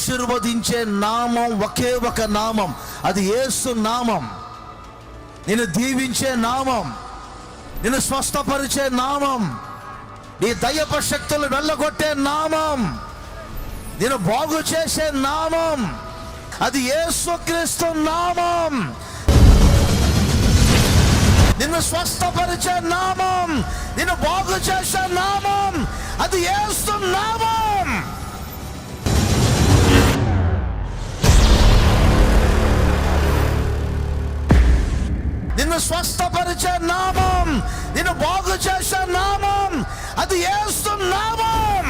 ఆశీర్వదించే నామం ఒకే ఒక నామం, అది యేసు నామం. నిన్ను దీవించే నామం, నిన్ను స్వస్థపరిచే నామం, నీ దయ్యపు శక్తులు వెళ్ళగొట్టే నామం, నిన్ను బాగు చేసే నామం, అది యేసుక్రీస్తు నామం. నిన్ను స్వస్థపరిచే నామం, నిన్ను బాగు చేసే నామం, అది యేసు నామం. నిన్ను స్వస్థపరిచే నామం, నిన్ను బాగు చేసే నామం, అది యేసు నామం.